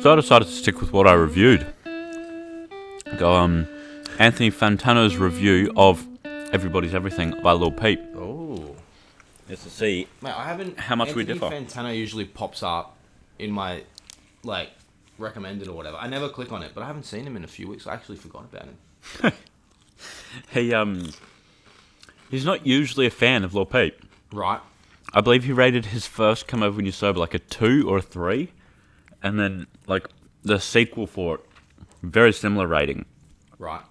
So I decided to stick with what I reviewed. Go Anthony Fantano's review of Everybody's Everything by Lil Peep. Oh. Just to see Mate, I haven't... how much we differ. Fantano usually pops up in my, recommended or whatever. I never click on it, but I haven't seen him in a few weeks. I actually forgot about him. He's not usually a fan of Lil Peep. Right. I believe he rated his first Come Over When You're Sober like a 2 or a 3. And then, the sequel for it, very similar rating. Right.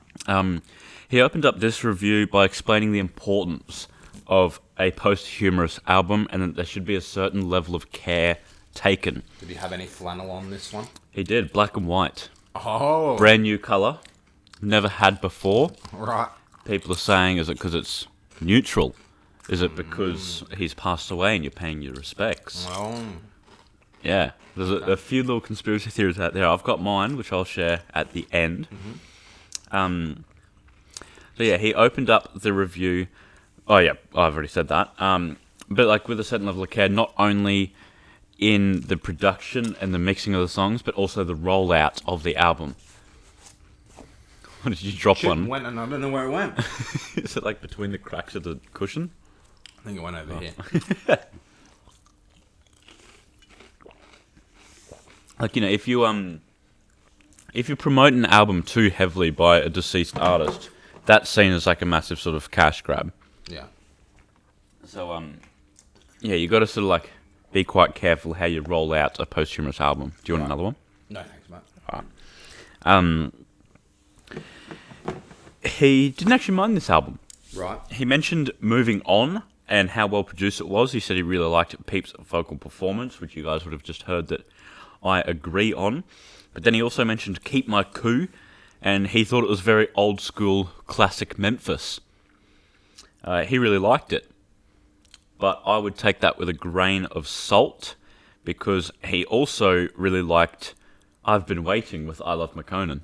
He opened up this review by explaining the importance of a posthumous album and that there should be a certain level of care taken. Did he have any flannel on this one? He did, black and white. Oh. Brand new colour, never had before. Right. People are saying, is it because it's neutral? Is it because he's passed away and you're paying your respects? Well... Yeah, there's a few little conspiracy theories out there. I've got mine, which I'll share at the end. Mm-hmm. So yeah, he opened up the review. Oh yeah, I've already said that. But with a certain level of care, not only in the production and the mixing of the songs, but also the rollout of the album. What did you drop one? Went and I don't know where it went. Is it between the cracks of the cushion? I think it went over here. If you promote an album too heavily by a deceased artist, that's seen as a massive sort of cash grab. Yeah. So you got to sort of be quite careful how you roll out a posthumous album. Do you want another one? No, thanks, mate. Alright. He didn't actually mind this album. Right. He mentioned Moving On and how well produced it was. He said he really liked Peep's vocal performance, which you guys would have just heard that I agree on. But then he also mentioned Keep My Cool, and he thought it was very old school, classic Memphis. He really liked it. But I would take that with a grain of salt, because he also really liked I've Been Waiting with I Love McConan.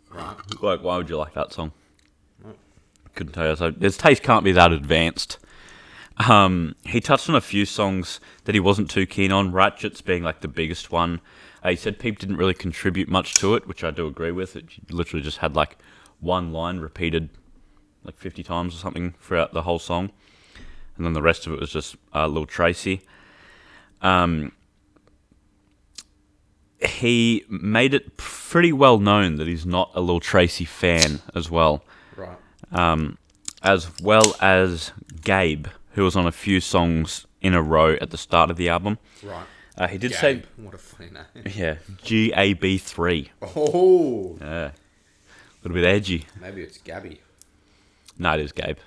Right. Why would you like that song? Couldn't tell you. So his taste can't be that advanced. He touched on a few songs that he wasn't too keen on, Ratchets being the biggest one. He said Peep didn't really contribute much to it, which I do agree with. It literally just had one line repeated 50 times or something throughout the whole song. And then the rest of it was just Lil Tracy. He made it pretty well known that he's not a Lil Tracy fan as well. Right. As well as Gabe, who was on a few songs in a row at the start of the album. Right. He did Gabe. say... What a funny name. Yeah, GAB3. Oh. Yeah. A little bit edgy. Maybe it's Gabby. No, it is Gabe.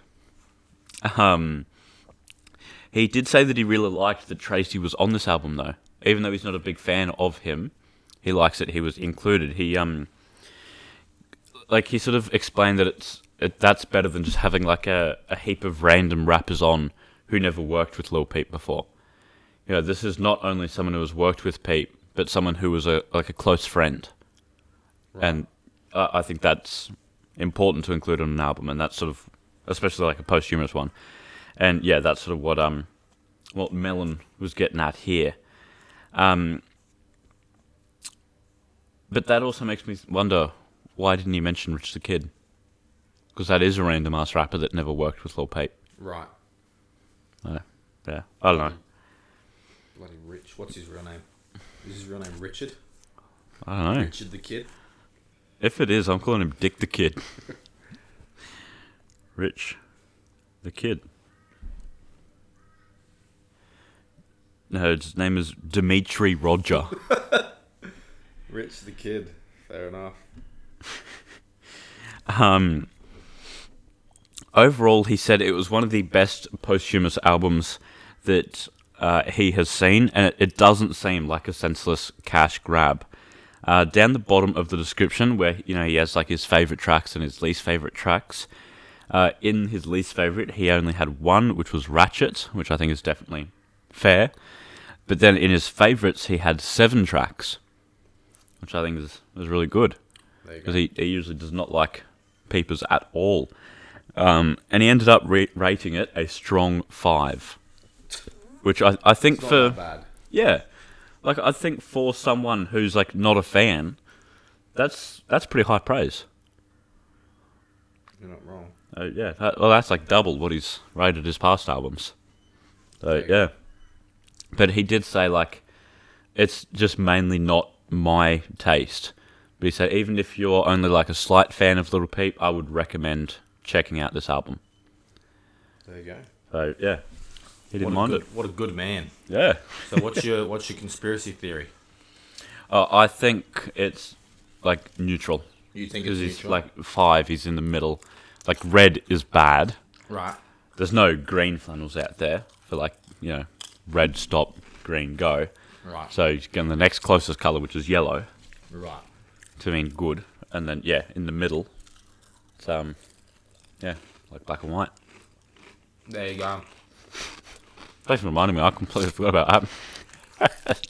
He did say that he really liked that Tracy was on this album, though. Even though he's not a big fan of him, he likes that he was included. He he sort of explained that that's better than just having a heap of random rappers on who never worked with Lil Peep before. This is not only someone who has worked with Peep, but someone who was a close friend. Right. And I think that's important to include on an album, and that's sort of, especially a posthumous one. And yeah, that's sort of what Melon was getting at here. But that also makes me wonder, why didn't he mention Rich the Kid? Because that is a random ass rapper that never worked with Lil Peep. Right. Yeah, I don't know. Bloody Rich. What's his real name? Is his real name Richard? I don't know. Richard the Kid? If it is, I'm calling him Dick the Kid. Rich the Kid. No, his name is Dimitri Roger. Rich the Kid. Fair enough. Overall, he said it was one of the best posthumous albums that he has seen, and it doesn't seem like a senseless cash grab. Down the bottom of the description, where he has his favourite tracks and his least favourite tracks, in his least favourite, he only had one, which was Ratchet, which I think is definitely fair. But then in his favourites, he had 7 tracks, which I think is really good. Because he usually does not like Peepers at all. And he ended up rating it a strong 5. Which I think it's not that bad. Yeah. Like, I think for someone who's like not a fan, that's pretty high praise. You're not wrong. Yeah, well, that's like double what he's rated his past albums. So yeah, but he did say like it's just mainly not my taste. But he said even if you're only like a slight fan of Lil Peep, I would recommend checking out this album. There you go. So yeah, he didn't mind it. What a good man. Yeah. So what's your conspiracy theory? I think it's like neutral. You think Because it's he's neutral? like 5, he's in the middle. Like red is bad. Right. There's no green flannels out there for like, red stop, green go. Right. So he's getting the next closest colour, which is yellow, Right. to mean good. And then in the middle, it's like black and white. There you go. Thanks for reminding me, I completely forgot about that.